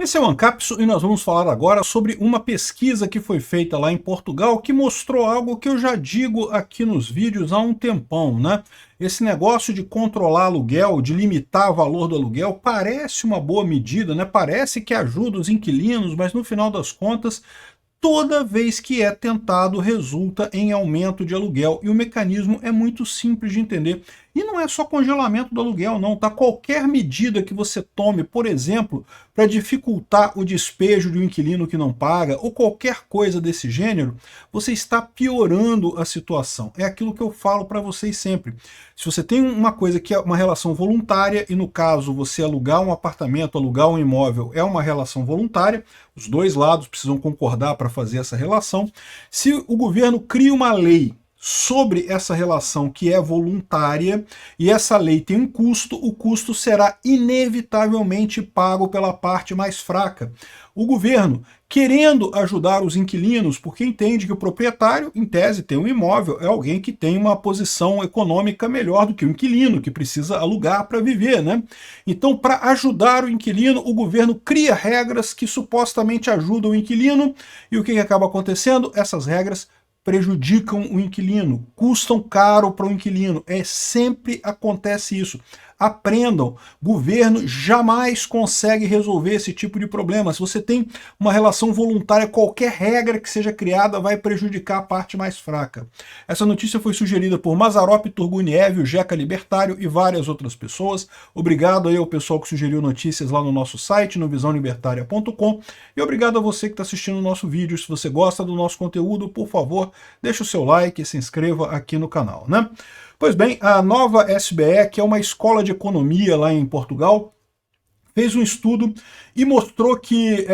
Esse é o Ancapso e nós vamos falar agora sobre uma pesquisa que foi feita lá em Portugal que mostrou algo que eu já digo aqui nos vídeos há um tempão, né? Esse negócio de controlar aluguel, de limitar o valor do aluguel, parece uma boa medida, né? Parece que ajuda os inquilinos, mas no final das contas, toda vez que é tentado resulta em aumento de aluguel. E o mecanismo é muito simples de entender. E não é só congelamento do aluguel, não, tá? Qualquer medida que você tome, por exemplo, para dificultar o despejo de um inquilino que não paga, ou qualquer coisa desse gênero, você está piorando a situação. É aquilo que eu falo para vocês sempre. Se você tem uma coisa que é uma relação voluntária, e no caso você alugar um apartamento, alugar um imóvel, é uma relação voluntária, os dois lados precisam concordar para fazer essa relação. Se o governo cria uma lei sobre essa relação que é voluntária, e essa lei tem um custo, o custo será inevitavelmente pago pela parte mais fraca. O governo, querendo ajudar os inquilinos, porque entende que o proprietário, em tese, tem um imóvel, é alguém que tem uma posição econômica melhor do que o inquilino, que precisa alugar para viver, né? Então, para ajudar o inquilino, o governo cria regras que supostamente ajudam o inquilino, e o que acaba acontecendo? Essas regras prejudicam o inquilino, custam caro para o inquilino. Sempre acontece isso. Aprendam, governo jamais consegue resolver esse tipo de problema. Se você tem uma relação voluntária, qualquer regra que seja criada vai prejudicar a parte mais fraca. Essa notícia foi sugerida por Mazarop Turguniev, o Jeca Libertário e várias outras pessoas. Obrigado aí ao pessoal que sugeriu notícias lá no nosso site, no visãolibertaria.com, e obrigado a você que está assistindo o nosso vídeo. Se você gosta do nosso conteúdo, por favor, deixe o seu like e se inscreva aqui no canal, né? Pois bem, a Nova SBE, que é uma escola de economia lá em Portugal, fez um estudo e mostrou que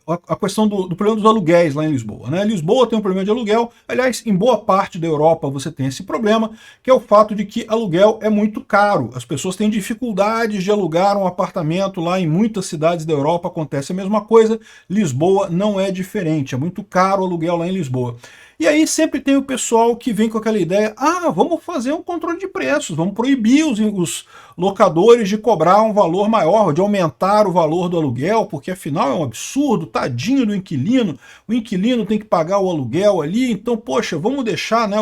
a questão do problema dos aluguéis lá em Lisboa, né? Lisboa tem um problema de aluguel, aliás, em boa parte da Europa você tem esse problema, que é o fato de que aluguel é muito caro. As pessoas têm dificuldades de alugar um apartamento lá em muitas cidades da Europa, acontece a mesma coisa, Lisboa não é diferente, é muito caro o aluguel lá em Lisboa. E aí sempre tem o pessoal que vem com aquela ideia, vamos fazer um controle de preços, vamos proibir os locadores de cobrar um valor maior, de aumentar o valor do aluguel, porque afinal é um absurdo, tadinho do inquilino, o inquilino tem que pagar o aluguel ali, então, poxa, vamos deixar, né,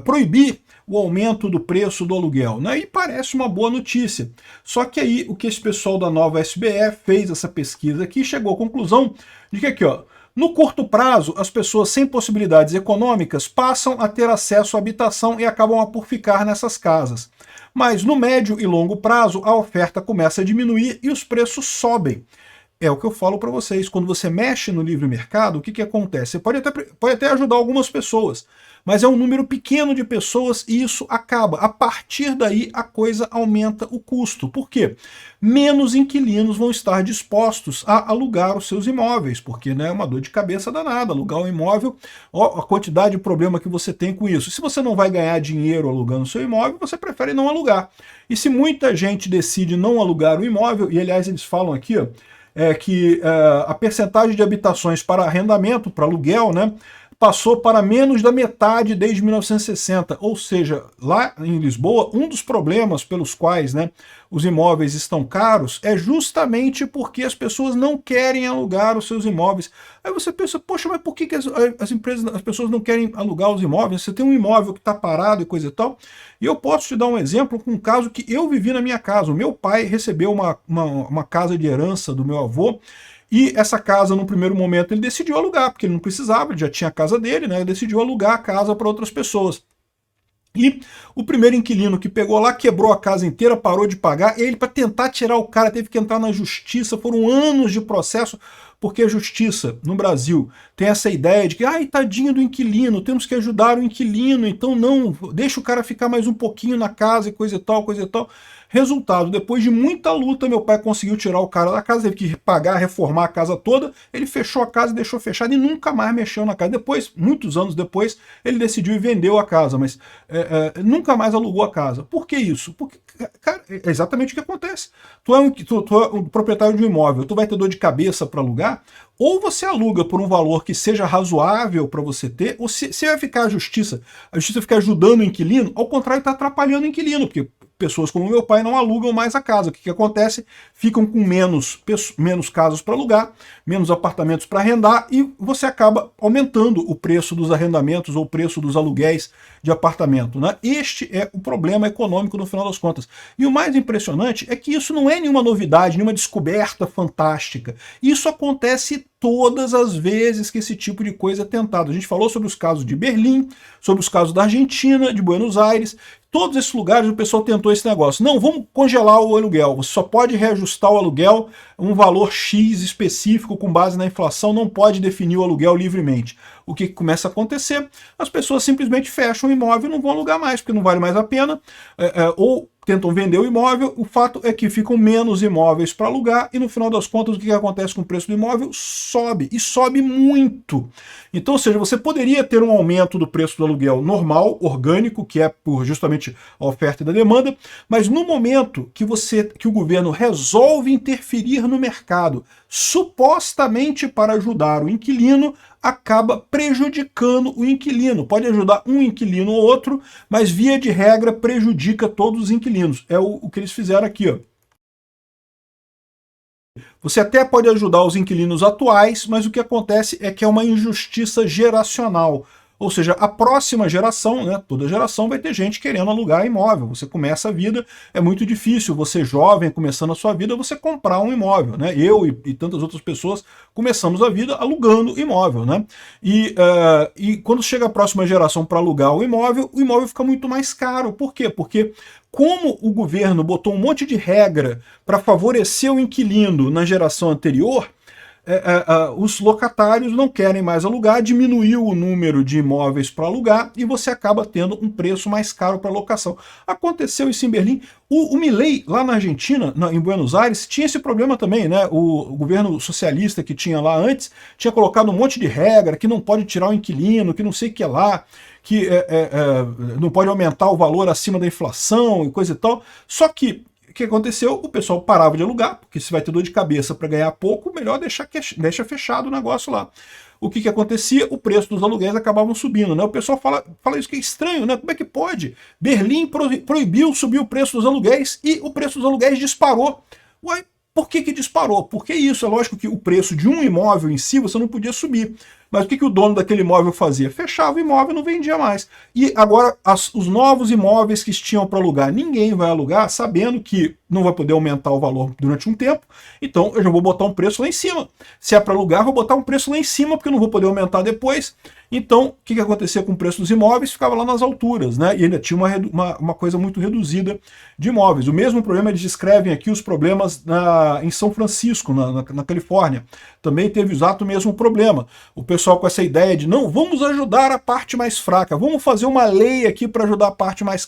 proibir o aumento do preço do aluguel, né? E parece uma boa notícia. Só que aí o que esse pessoal da Nova SBE fez essa pesquisa aqui, chegou à conclusão de que aqui, ó, no curto prazo, as pessoas sem possibilidades econômicas passam a ter acesso à habitação e acabam por ficar nessas casas. Mas no médio e longo prazo, a oferta começa a diminuir e os preços sobem. É o que eu falo para vocês, quando você mexe no livre mercado, o que acontece? Você pode até ajudar algumas pessoas, mas é um número pequeno de pessoas e isso acaba. A partir daí, a coisa aumenta o custo. Por quê? Menos inquilinos vão estar dispostos a alugar os seus imóveis, porque né, é uma dor de cabeça danada. Alugar um imóvel, ó, a quantidade de problema que você tem com isso. Se você não vai ganhar dinheiro alugando o seu imóvel, você prefere não alugar. E se muita gente decide não alugar o imóvel, e aliás eles falam aqui, ó, que a percentagem de habitações para arrendamento, para aluguel, né, passou para menos da metade desde 1960, ou seja, lá em Lisboa, um dos problemas pelos quais né, os imóveis estão caros é justamente porque as pessoas não querem alugar os seus imóveis. Aí você pensa, poxa, mas por que as pessoas não querem alugar os imóveis? Você tem um imóvel que está parado e coisa e tal. E eu posso te dar um exemplo com um caso que eu vivi na minha casa. O meu pai recebeu uma casa de herança do meu avô, e essa casa, no primeiro momento, ele decidiu alugar, porque ele não precisava, ele já tinha a casa dele, né? Ele decidiu alugar a casa para outras pessoas. E o primeiro inquilino que pegou lá, quebrou a casa inteira, parou de pagar, e ele, para tentar tirar o cara, teve que entrar na justiça, foram anos de processo, porque a justiça no Brasil tem essa ideia de que, ai, tadinho do inquilino, temos que ajudar o inquilino, então não, deixa o cara ficar mais um pouquinho na casa e coisa e tal, coisa e tal. Resultado, depois de muita luta, meu pai conseguiu tirar o cara da casa, teve que pagar, reformar a casa toda, ele fechou a casa e deixou fechada e nunca mais mexeu na casa. Depois, muitos anos depois, ele decidiu e vendeu a casa, mas nunca mais alugou a casa. Por que isso? Porque, cara, é exatamente o que acontece. Tu é um proprietário de um imóvel, tu vai ter dor de cabeça para alugar, ou você aluga por um valor que seja razoável para você ter, ou se vai ficar a justiça ficar ajudando o inquilino, ao contrário, está atrapalhando o inquilino, porque pessoas como meu pai não alugam mais a casa. O que acontece? Ficam com menos casas para alugar, menos apartamentos para arrendar, e você acaba aumentando o preço dos arrendamentos ou o preço dos aluguéis de apartamento, né? Este é o problema econômico no final das contas. E o mais impressionante é que isso não é nenhuma novidade, nenhuma descoberta fantástica. Isso acontece todas as vezes que esse tipo de coisa é tentado. A gente falou sobre os casos de Berlim, sobre os casos da Argentina, de Buenos Aires. Todos esses lugares o pessoal tentou esse negócio. Não, vamos congelar o aluguel. Você só pode reajustar o aluguel um valor X específico com base na inflação, não pode definir o aluguel livremente. O que começa a acontecer? As pessoas simplesmente fecham o imóvel e não vão alugar mais, porque não vale mais a pena, ou tentam vender o imóvel. O fato é que ficam menos imóveis para alugar e no final das contas o que acontece com o preço do imóvel? Sobe, e sobe muito. Então, ou seja, você poderia ter um aumento do preço do aluguel normal, orgânico, que é por justamente a oferta e da demanda, mas no momento que o governo resolve interferir no mercado, supostamente para ajudar o inquilino, acaba prejudicando o inquilino. Pode ajudar um inquilino ou outro, mas via de regra prejudica todos os inquilinos. É o que eles fizeram aqui, ó. Você até pode ajudar os inquilinos atuais, mas o que acontece é que é uma injustiça geracional. Ou seja, a próxima geração, né, toda geração vai ter gente querendo alugar imóvel. Você começa a vida, é muito difícil, você jovem, começando a sua vida, você comprar um imóvel, né? Eu e tantas outras pessoas começamos a vida alugando imóvel, né? E quando chega a próxima geração para alugar o imóvel fica muito mais caro. Por quê? Porque como o governo botou um monte de regra para favorecer o inquilino na geração anterior, os locatários não querem mais alugar, diminuiu o número de imóveis para alugar e você acaba tendo um preço mais caro para locação. Aconteceu isso em Berlim. O Milei, lá na Argentina, em Buenos Aires, tinha esse problema também, né? O governo socialista que tinha lá antes tinha colocado um monte de regra, que não pode tirar o inquilino, que não sei o que lá, que não pode aumentar o valor acima da inflação e coisa e tal. Só que o que aconteceu? O pessoal parava de alugar, porque se vai ter dor de cabeça para ganhar pouco, melhor deixa fechado o negócio lá. O que acontecia? O preço dos aluguéis acabavam subindo, né? O pessoal fala isso que é estranho, né? Como é que pode? Berlim proibiu subir o preço dos aluguéis e o preço dos aluguéis disparou. Uai, por que disparou? Porque isso, é lógico que o preço de um imóvel em si você não podia subir. Mas o que o dono daquele imóvel fazia? Fechava o imóvel e não vendia mais. E agora, os novos imóveis que tinham para alugar, ninguém vai alugar, sabendo que não vai poder aumentar o valor durante um tempo, então eu já vou botar um preço lá em cima. Se é para alugar, vou botar um preço lá em cima, porque eu não vou poder aumentar depois. Então, o que acontecia com o preço dos imóveis? Ficava lá nas alturas, né? E ainda tinha uma coisa muito reduzida de imóveis. O mesmo problema, eles descrevem aqui os problemas em São Francisco, na Califórnia. Também teve o exato mesmo problema. O pessoal com essa ideia de, não, vamos ajudar a parte mais fraca, vamos fazer uma lei aqui para ajudar a parte mais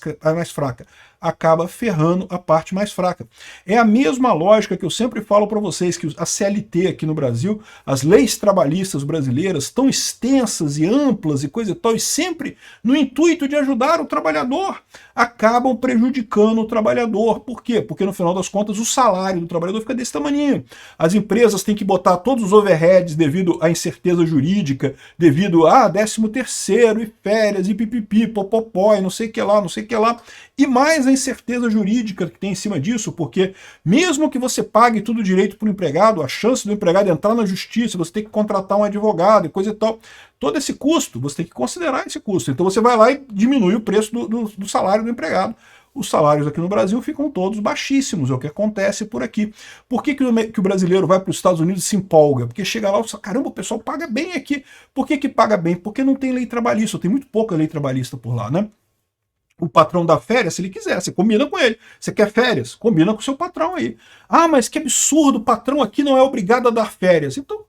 fraca. Acaba ferrando a parte mais fraca. É a mesma lógica que eu sempre falo para vocês, que a CLT aqui no Brasil, as leis trabalhistas brasileiras, tão extensas e amplas e coisa e tal, e sempre no intuito de ajudar o trabalhador, acabam prejudicando o trabalhador. Por quê? Porque no final das contas o salário do trabalhador fica desse tamanho. As empresas têm que botar todos os overheads devido à incerteza jurídica, devido a 13º e férias e pipipi, popopó e não sei o que lá, não sei o que lá, e mais a incerteza jurídica que tem em cima disso, porque mesmo que você pague tudo direito para o empregado, a chance do empregado entrar na justiça, você tem que contratar um advogado e coisa e tal, todo esse custo, você tem que considerar esse custo. Então você vai lá e diminui o preço do salário do empregado. Os salários aqui no Brasil ficam todos baixíssimos, é o que acontece por aqui. Por que o brasileiro vai para os Estados Unidos e se empolga? Porque chega lá e fala, caramba, o pessoal paga bem aqui. Por que paga bem? Porque não tem lei trabalhista, tem muito pouca lei trabalhista por lá, né? O patrão dá férias se ele quiser, você combina com ele. Você quer férias? Combina com o seu patrão aí. Ah, mas que absurdo, o patrão aqui não é obrigado a dar férias. Então,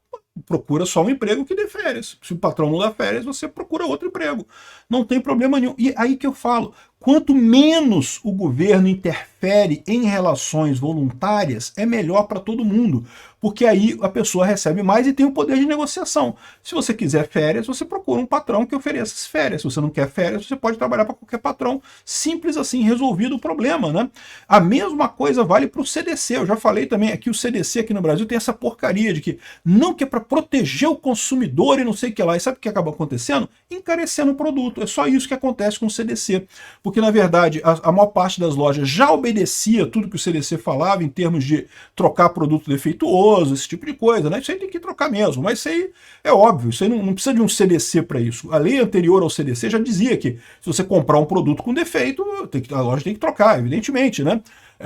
procura só um emprego que dê férias. Se o patrão não dá férias, você procura outro emprego. Não tem problema nenhum. E aí que eu falo, quanto menos o governo interfere interfere em relações voluntárias é melhor para todo mundo, porque aí a pessoa recebe mais e tem o poder de negociação. Se você quiser férias, você procura um patrão que ofereça as férias. Se você não quer férias, você pode trabalhar para qualquer patrão. Simples assim, resolvido o problema, né? A mesma coisa vale para o CDC. Eu já falei também aqui, o CDC aqui no Brasil tem essa porcaria de que não, que é para proteger o consumidor e não sei o que lá. E sabe o que acaba acontecendo? Encarecendo o produto. É só isso que acontece com o CDC. Porque, na verdade, a maior parte das lojas já obedecia tudo que o CDC falava em termos de trocar produto defeituoso, esse tipo de coisa, né? Isso aí tem que trocar mesmo, mas isso aí é óbvio, isso aí não precisa de um CDC para isso. A lei anterior ao CDC já dizia que se você comprar um produto com defeito, a loja tem que trocar, evidentemente, né?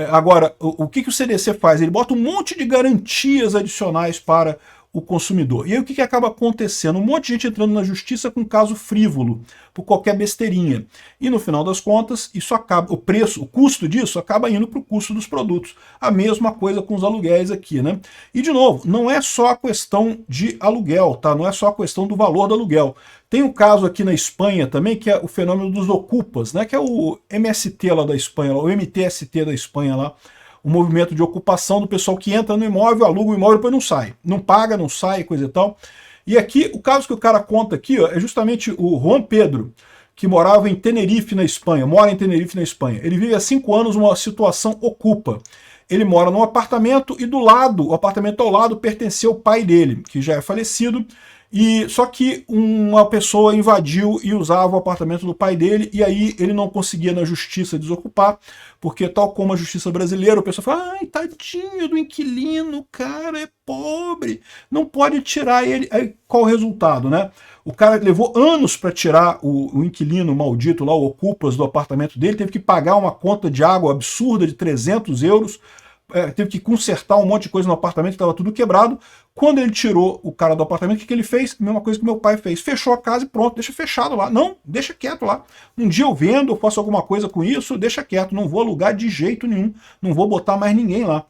Agora, o que o CDC faz? Ele bota um monte de garantias adicionais para o consumidor. E aí o que acaba acontecendo? Um monte de gente entrando na justiça com caso frívolo, por qualquer besteirinha. E no final das contas, isso acaba, o preço, o custo disso acaba indo para o custo dos produtos. A mesma coisa com os aluguéis aqui, né? E de novo, não é só a questão de aluguel, tá? Não é só a questão do valor do aluguel. Tem um caso aqui na Espanha também, que é o fenômeno dos ocupas, né? Que é o MST lá da Espanha, o MTST da Espanha lá. O movimento de ocupação do pessoal que entra no imóvel, aluga o imóvel e depois não sai. Não paga, não sai, coisa e tal. E aqui, o caso que o cara conta aqui, ó, é justamente o Juan Pedro, que morava em Tenerife, na Espanha, mora em Tenerife, na Espanha. Ele vive há 5 anos uma situação ocupa. Ele mora num apartamento e do lado, o apartamento ao lado, pertencia ao pai dele, que já é falecido, e só que uma pessoa invadiu e usava o apartamento do pai dele, e aí ele não conseguia na justiça desocupar, porque tal como a justiça brasileira, o pessoal fala, ai, tadinho do inquilino, o cara é pobre, não pode tirar ele. Aí qual o resultado, né? O cara levou anos para tirar o inquilino maldito lá, o ocupas do apartamento dele, teve que pagar uma conta de água absurda de 300 euros, teve que consertar um monte de coisa no apartamento, estava tudo quebrado. Quando ele tirou o cara do apartamento, o que ele fez? A mesma coisa que meu pai fez. Fechou a casa e pronto, deixa fechado lá. Não, deixa quieto lá. Um dia eu vendo, eu faço alguma coisa com isso, deixa quieto. Não vou alugar de jeito nenhum. Não vou botar mais ninguém lá.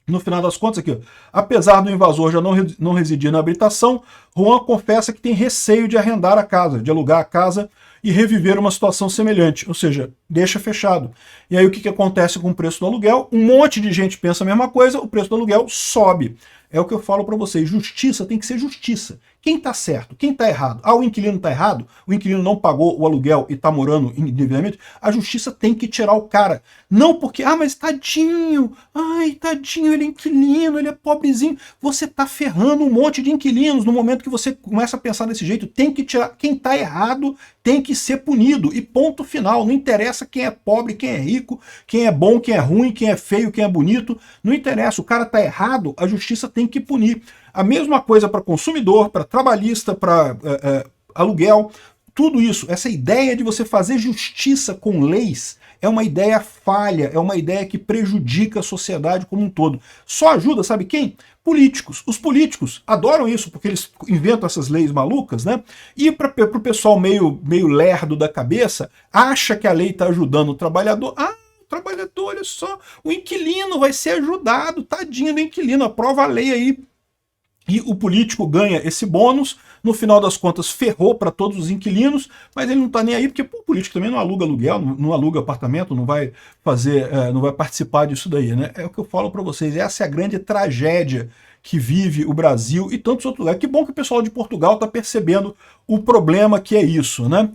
No final das contas aqui, ó, apesar do invasor já não residir na habitação, Juan confessa que tem receio de arrendar a casa, de alugar a casa e reviver uma situação semelhante, ou seja, deixa fechado. E aí o que acontece com o preço do aluguel? Um monte de gente pensa a mesma coisa, o preço do aluguel sobe. É o que eu falo para vocês, justiça tem que ser justiça. Quem está certo? Quem está errado? Ah, o inquilino está errado? O inquilino não pagou o aluguel e está morando indevidamente? A justiça tem que tirar o cara. Não porque, mas tadinho, ai, tadinho, ele é inquilino, ele é pobrezinho. Você está ferrando um monte de inquilinos. No momento que você começa a pensar desse jeito, tem que tirar. Quem está errado tem que ser punido. E ponto final. Não interessa quem é pobre, quem é rico, quem é bom, quem é ruim, quem é feio, quem é bonito. Não interessa. O cara está errado, a justiça tem que punir. A mesma coisa para consumidor, para trabalhista, para aluguel, tudo isso. Essa ideia de você fazer justiça com leis é uma ideia falha, é uma ideia que prejudica a sociedade como um todo. Só ajuda, sabe quem? Políticos. Os políticos adoram isso, porque eles inventam essas leis malucas, né? E para o pessoal meio lerdo da cabeça, acha que a lei está ajudando o trabalhador. O trabalhador, olha só, o inquilino vai ser ajudado, tadinho do inquilino, aprova a lei aí. E o político ganha esse bônus, no final das contas ferrou para todos os inquilinos, mas ele não está nem aí, porque o político também não aluga aluguel, não aluga apartamento, não vai fazer, não vai participar disso daí, né? É o que eu falo para vocês, essa é a grande tragédia que vive o Brasil e tantos outros lugares. Que bom que o pessoal de Portugal está percebendo o problema que é isso, né?